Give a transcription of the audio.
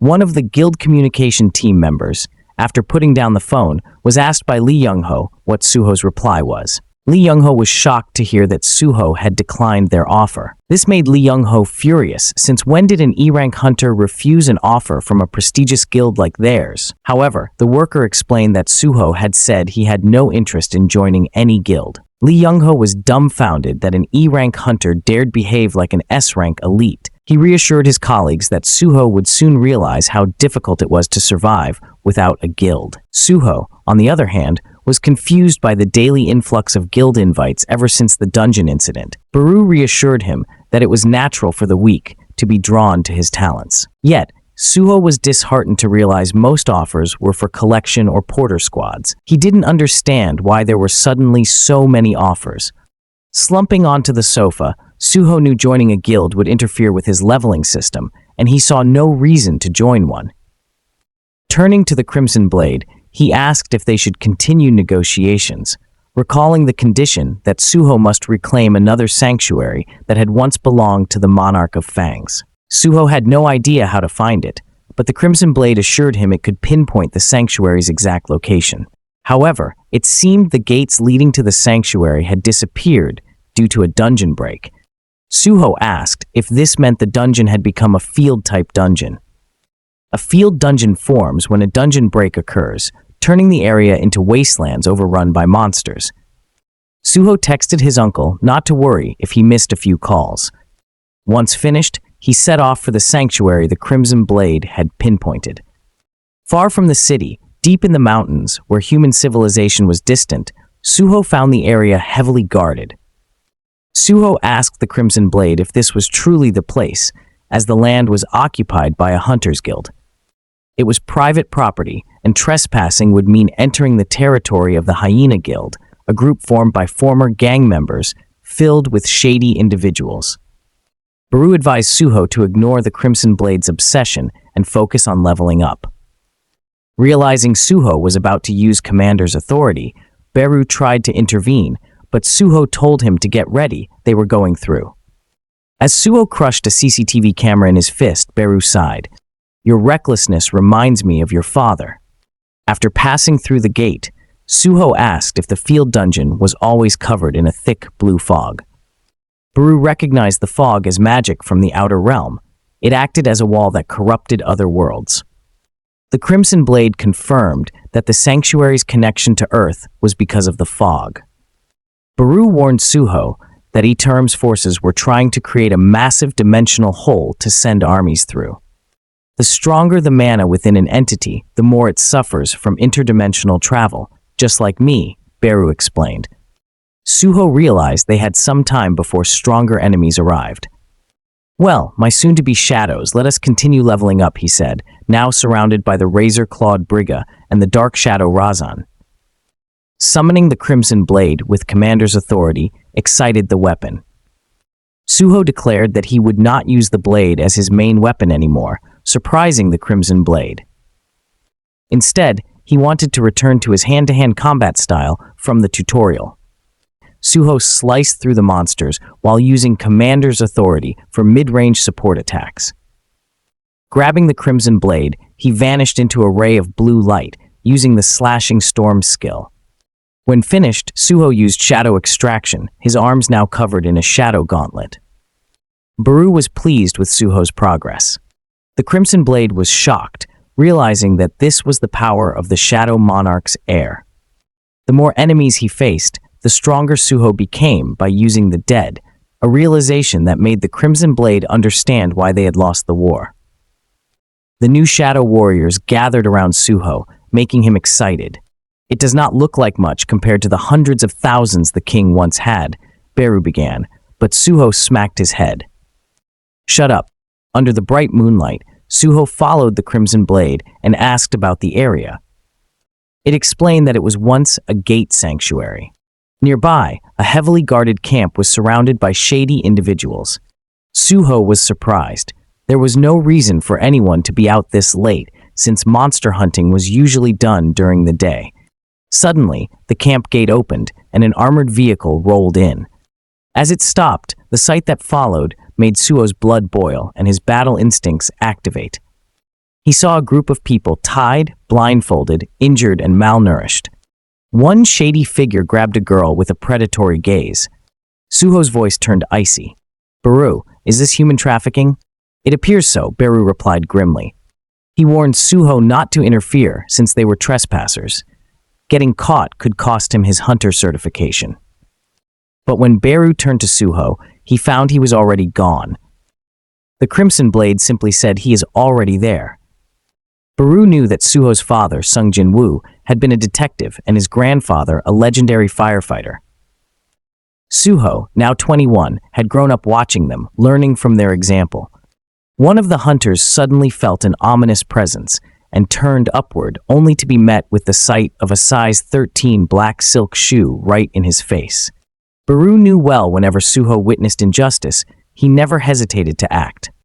One of the guild communication team members, after putting down the phone, was asked by Lee Young-ho what Suho's reply was. Lee Young-ho was shocked to hear that Suho had declined their offer. This made Lee Young-ho furious, since when did an E-rank hunter refuse an offer from a prestigious guild like theirs? However, the worker explained that Suho had said he had no interest in joining any guild. Lee Young-ho was dumbfounded that an E-rank hunter dared behave like an S-rank elite. He reassured his colleagues that Suho would soon realize how difficult it was to survive without a guild. Suho, on the other hand, was confused by the daily influx of guild invites ever since the dungeon incident. Baru reassured him that it was natural for the weak to be drawn to his talents. Yet, Suho was disheartened to realize most offers were for collection or porter squads. He didn't understand why there were suddenly so many offers. Slumping onto the sofa, Suho knew joining a guild would interfere with his leveling system, and he saw no reason to join one. Turning to the Crimson Blade, he asked if they should continue negotiations, recalling the condition that Suho must reclaim another sanctuary that had once belonged to the Monarch of Fangs. Suho had no idea how to find it, but the Crimson Blade assured him it could pinpoint the sanctuary's exact location. However, it seemed the gates leading to the sanctuary had disappeared due to a dungeon break. Suho asked if this meant the dungeon had become a field-type dungeon. A field dungeon forms when a dungeon break occurs, turning the area into wastelands overrun by monsters. Suho texted his uncle not to worry if he missed a few calls. Once finished, he set off for the sanctuary the Crimson Blade had pinpointed. Far from the city, deep in the mountains, where human civilization was distant, Suho found the area heavily guarded. Suho asked the Crimson Blade if this was truly the place, as the land was occupied by a hunter's guild. It was private property, and trespassing would mean entering the territory of the Hyena Guild, a group formed by former gang members filled with shady individuals. Baru advised Suho to ignore the Crimson Blade's obsession and focus on leveling up. Realizing Suho was about to use Commander's authority, Baru tried to intervene, but Suho told him to get ready, they were going through. As Suho crushed a CCTV camera in his fist, Baru sighed. "Your recklessness reminds me of your father." After passing through the gate, Suho asked if the field dungeon was always covered in a thick blue fog. Baru recognized the fog as magic from the outer realm. It acted as a wall that corrupted other worlds. The Crimson Blade confirmed that the sanctuary's connection to Earth was because of the fog. Baru warned Suho that Eterm's forces were trying to create a massive dimensional hole to send armies through. The stronger the mana within an entity, the more it suffers from interdimensional travel, just like me, Baru explained. Suho realized they had some time before stronger enemies arrived. "Well, my soon-to-be shadows, let us continue leveling up," he said, now surrounded by the razor-clawed Brigga and the dark shadow Razan. Summoning the Crimson Blade with Commander's authority excited the weapon. Suho declared that he would not use the blade as his main weapon anymore, surprising the Crimson Blade. Instead, he wanted to return to his hand-to-hand combat style from the tutorial. Suho sliced through the monsters while using Commander's authority for mid-range support attacks. Grabbing the Crimson Blade, he vanished into a ray of blue light, using the Slashing Storm skill. When finished, Suho used Shadow Extraction, his arms now covered in a shadow gauntlet. Baru was pleased with Suho's progress. The Crimson Blade was shocked, realizing that this was the power of the Shadow Monarch's heir. The more enemies he faced, the stronger Suho became by using the dead, a realization that made the Crimson Blade understand why they had lost the war. The new Shadow Warriors gathered around Suho, making him excited. "It does not look like much compared to the hundreds of thousands the king once had," Baru began, but Suho smacked his head. "Shut up." Under the bright moonlight, Suho followed the Crimson Blade and asked about the area. It explained that it was once a gate sanctuary. Nearby, a heavily guarded camp was surrounded by shady individuals. Suho was surprised. There was no reason for anyone to be out this late, since monster hunting was usually done during the day. Suddenly, the camp gate opened, and an armored vehicle rolled in. As it stopped, the sight that followed made Suho's blood boil and his battle instincts activate. He saw a group of people tied, blindfolded, injured, and malnourished. One shady figure grabbed a girl with a predatory gaze. Suho's voice turned icy. "Baru, is this human trafficking?" "It appears so," Baru replied grimly. He warned Suho not to interfere since they were trespassers. Getting caught could cost him his hunter certification. But when Baru turned to Suho, he found he was already gone. The Crimson Blade simply said he is already there. Baru knew that Suho's father, Sung Jin-woo, had been a detective and his grandfather a legendary firefighter. Suho, now 21, had grown up watching them, learning from their example. One of the hunters suddenly felt an ominous presence and turned upward, only to be met with the sight of a size 13 black silk shoe right in his face. Baru knew well whenever Suho witnessed injustice, he never hesitated to act.